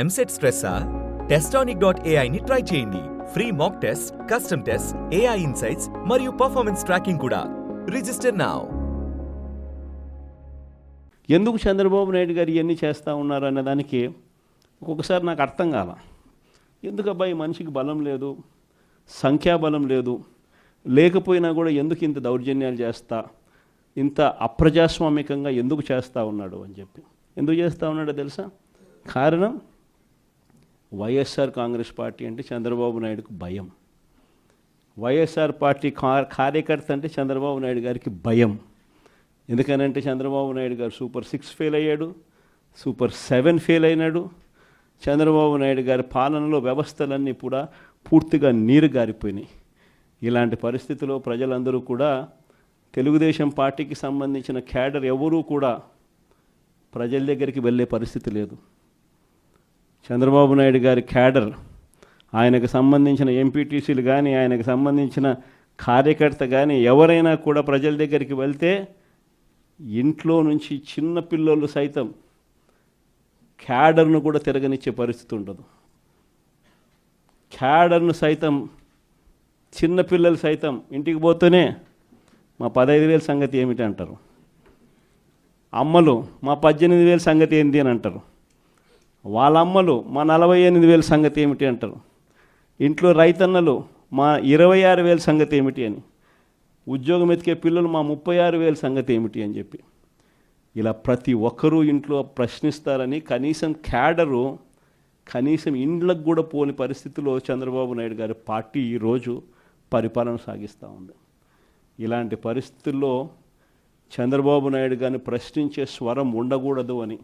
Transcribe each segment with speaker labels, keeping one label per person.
Speaker 1: EAMCET స్ట్రెస్సా? Testonic.ai ని try చేయండి. Free mock test, custom test, AI insights మరియు పర్ఫార్మెన్స్ ట్రాకింగ్ కూడా. Register now.
Speaker 2: ఎందుకు చంద్రబాబు నాయుడు గారు ఇవన్నీ చేస్తూ ఉన్నారు అనే దానికి ఒక్కొక్కసారి నాకు అర్థం కాల. ఎందుకబ్బా ఈ మనిషికి బలం లేదు, సంఖ్యాబలం లేదు, లేకపోయినా కూడా ఎందుకు ఇంత దౌర్జన్యాలు చేస్తా, ఇంత అప్రజాస్వామికంగా ఎందుకు చేస్తూ ఉన్నాడు అని చెప్పి. ఎందుకు చేస్తూ ఉన్నాడో తెలుసా? కారణం వైఎస్ఆర్ కాంగ్రెస్ పార్టీ అంటే చంద్రబాబు నాయుడుకు భయం. వైఎస్ఆర్ పార్టీ కార్యకర్త అంటే చంద్రబాబు నాయుడు గారికి భయం. ఎందుకనంటే చంద్రబాబు నాయుడు గారు సూపర్ 6 ఫెయిల్ అయ్యాడు, సూపర్ 7 ఫెయిల్ అయినాడు. చంద్రబాబు నాయుడు గారి పాలనలో వ్యవస్థలన్నీ కూడా పూర్తిగా నీరు గారిపోయినాయి. ఇలాంటి పరిస్థితిలో ప్రజలందరూ కూడా తెలుగుదేశం పార్టీకి సంబంధించిన క్యాడర్ ఎవరూ కూడా ప్రజల దగ్గరికి వెళ్ళే పరిస్థితి లేదు. చంద్రబాబు నాయుడు గారి క్యాడర్, ఆయనకు సంబంధించిన ఎంపీటీసీలు కానీ, ఆయనకు సంబంధించిన కార్యకర్త కానీ ఎవరైనా కూడా ప్రజల దగ్గరికి వెళ్తే ఇంట్లో నుంచి చిన్న పిల్లలు సైతం క్యాడర్ను కూడా తిరగనిచ్చే పరిస్థితి ఉండదు. క్యాడర్ను సైతం, చిన్నపిల్లలు సైతం ఇంటికి పోతూనే మా 15,000 సంగతి ఏమిటి అంటారు. అమ్మలు మా 18,000 సంగతి ఏంటి అని అంటారు. వాళ్ళ అమ్మలు మా 48,000 సంగతి ఏమిటి అంటారు. ఇంట్లో రైతన్నలు మా 26,000 సంగతి ఏమిటి అని, ఉద్యోగం ఎతికే పిల్లలు మా 36,000 సంగతి ఏమిటి అని చెప్పి ఇలా ప్రతి ఒక్కరూ ఇంట్లో ప్రశ్నిస్తారని కనీసం క్యాడరు, కనీసం ఇండ్లకు కూడా పోని పరిస్థితిలో చంద్రబాబు నాయుడు గారి పార్టీ ఈరోజు పరిపాలన సాగిస్తూ ఉంది. ఇలాంటి పరిస్థితుల్లో చంద్రబాబు నాయుడు గారిని ప్రశ్నించే స్వరం ఉండకూడదు అని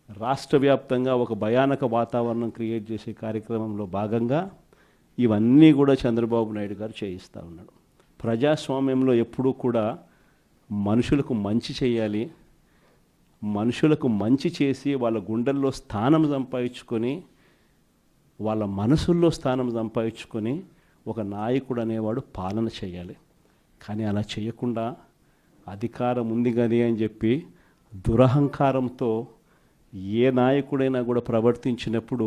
Speaker 2: రాష్ట్ర వ్యాప్తంగా ఒక భయానక వాతావరణం క్రియేట్ చేసే కార్యక్రమంలో భాగంగా ఇవన్నీ కూడా చంద్రబాబు నాయుడు గారు చేయిస్తూ ఉన్నాడు. ప్రజాస్వామ్యంలో ఎప్పుడూ కూడా మనుషులకు మంచి చేయాలి, మనుషులకు మంచి చేసి వాళ్ళ గుండెల్లో స్థానం సంపాదించుకొని, వాళ్ళ మనసుల్లో స్థానం సంపాదించుకొని ఒక నాయకుడు అనేవాడు పాలన చేయాలి. కానీ అలా చేయకుండా అధికారం ఉంది కదా అని చెప్పి దురహంకారంతో ఏ నాయకుడైనా కూడా ప్రవర్తించినప్పుడు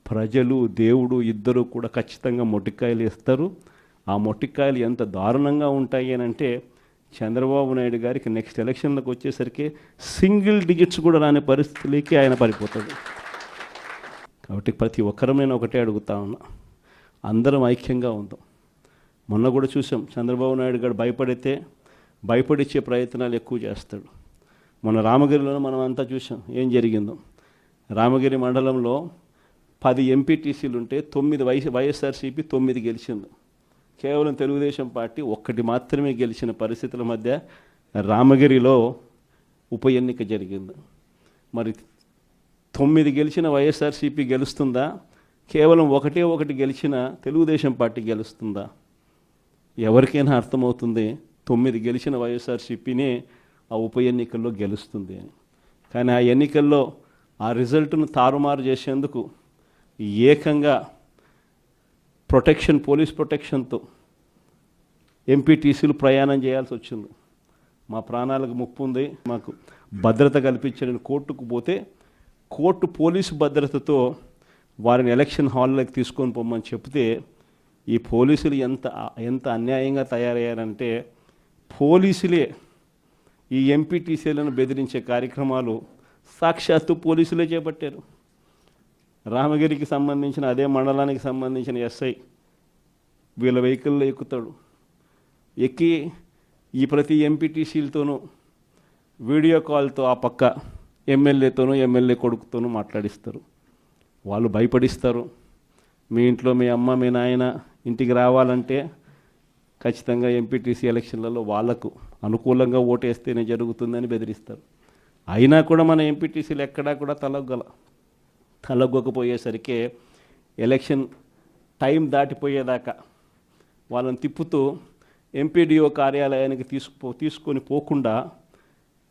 Speaker 2: ప్రజలు, దేవుడు ఇద్దరు కూడా ఖచ్చితంగా మొట్టికాయలు వేస్తారు. ఆ మొట్టికాయలు ఎంత దారుణంగా ఉంటాయి అని అంటే చంద్రబాబు నాయుడు గారికి నెక్స్ట్ ఎలక్షన్లకు వచ్చేసరికి సింగిల్ డిజిట్స్ కూడా రాని పరిస్థితులకి ఆయన పడిపోతాడు. కాబట్టి ప్రతి ఒక్కరం నేను ఒకటే అడుగుతా ఉన్నా, అందరం ఐక్యంగా ఉందాం. మొన్న కూడా చూసాం, చంద్రబాబు నాయుడు గారు భయపడిచ్చే ప్రయత్నాలు ఎక్కువ చేస్తాడు. మొన్న రామగిరిలో మనం అంతా చూసాం ఏం జరిగిందో. రామగిరి మండలంలో 10 ఎంపీటీసీలు ఉంటే 9 వైఎస్ఆర్సీపీ 9 గెలిచింది. కేవలం తెలుగుదేశం పార్టీ 1 మాత్రమే గెలిచిన పరిస్థితుల మధ్య రామగిరిలో ఉప ఎన్నిక జరిగింది. మరి 9 గెలిచిన వైఎస్ఆర్సీపీ గెలుస్తుందా? కేవలం 1 గెలిచిన తెలుగుదేశం పార్టీ గెలుస్తుందా? ఎవరికైనా అర్థమవుతుంది 9 గెలిచిన వైఎస్ఆర్సీపీనే ఆ ఉప ఎన్నికల్లో గెలుస్తుంది అని. కానీ ఆ ఎన్నికల్లో ఆ రిజల్ట్ను తారుమారు చేసేందుకు ఏకంగా పోలీస్ ప్రొటెక్షన్తో ఎంపీటీసీలు ప్రయాణం చేయాల్సి వచ్చింది. మా ప్రాణాలకు ముప్పు ఉంది, మాకు భద్రత కల్పించని కోర్టుకు పోతే కోర్టు పోలీసు భద్రతతో వారిని ఎలక్షన్ హాల్లోకి తీసుకొని పోమని చెప్తే ఈ పోలీసులు ఎంత అన్యాయంగా తయారయ్యారంటే, పోలీసులే ఈ ఎంపీటీసీలను బెదిరించే కార్యక్రమాలు సాక్షాత్తు పోలీసులే చేపట్టారు. రామగిరికి సంబంధించిన అదే మండలానికి సంబంధించిన ఎస్ఐ వీళ్ళ వెహికల్లో ఎక్కుతాడు. ఎక్కి ఈ ప్రతి ఎంపీటీసీలతోనూ వీడియో కాల్తో ఆ పక్క ఎమ్మెల్యేతోనూ ఎమ్మెల్యే కొడుకుతోనూ మాట్లాడిస్తారు. వాళ్ళు భయపడిస్తారు. మీ ఇంట్లో మీ అమ్మ మీ నాయన ఇంటికి రావాలంటే ఖచ్చితంగా ఎంపీటీసీ ఎలక్షన్లలో వాళ్లకు అనుకూలంగా ఓటేస్తేనే జరుగుతుందని బెదిరిస్తారు. అయినా కూడా మన ఎంపీటీసీలు ఎక్కడా కూడా తలొగ్గకపోయేసరికి ఎలక్షన్ టైం దాటిపోయేదాకా వాళ్ళని తిప్పుతూ ఎంపీడీఓ కార్యాలయానికి తీసుకొని పోకుండా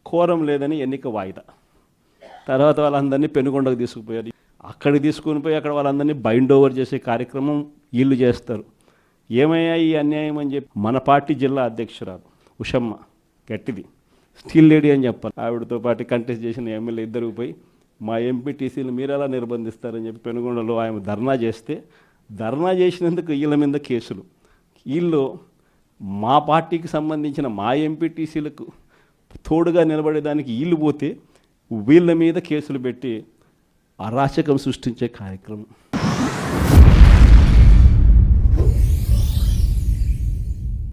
Speaker 2: కోరం లేదని ఎన్నిక వాయిదా. తర్వాత వాళ్ళందరినీ పెనుగొండకు తీసుకుపోయారు. అక్కడికి తీసుకొని పోయి అక్కడ వాళ్ళందరినీ బైండ్ ఓవర్ చేసే కార్యక్రమం వీళ్ళు చేస్తారు. ఏమయ్యా ఈ అన్యాయం అని చెప్పి మన పార్టీ జిల్లా అధ్యక్షురాలు ఉషమ్మ గట్టిది స్టీల్ లేడీ అని చెప్పాలి, ఆవిడతో పాటు కంటెస్ట్ చేసిన ఎమ్మెల్యే ఇద్దరు పోయి మా ఎంపీటీసీలు మీరు ఎలా నిర్బంధిస్తారని చెప్పి పెనుగొండలో ఆయన ధర్నా చేస్తే ధర్నా చేసినందుకు వీళ్ళ మీద కేసులు. వీళ్ళు మా పార్టీకి సంబంధించిన మా ఎంపీటీసీలకు తోడుగా నిలబడేదానికి వీళ్ళు పోతే వీళ్ళ మీద కేసులు పెట్టి అరాచకం సృష్టించే కార్యక్రమం.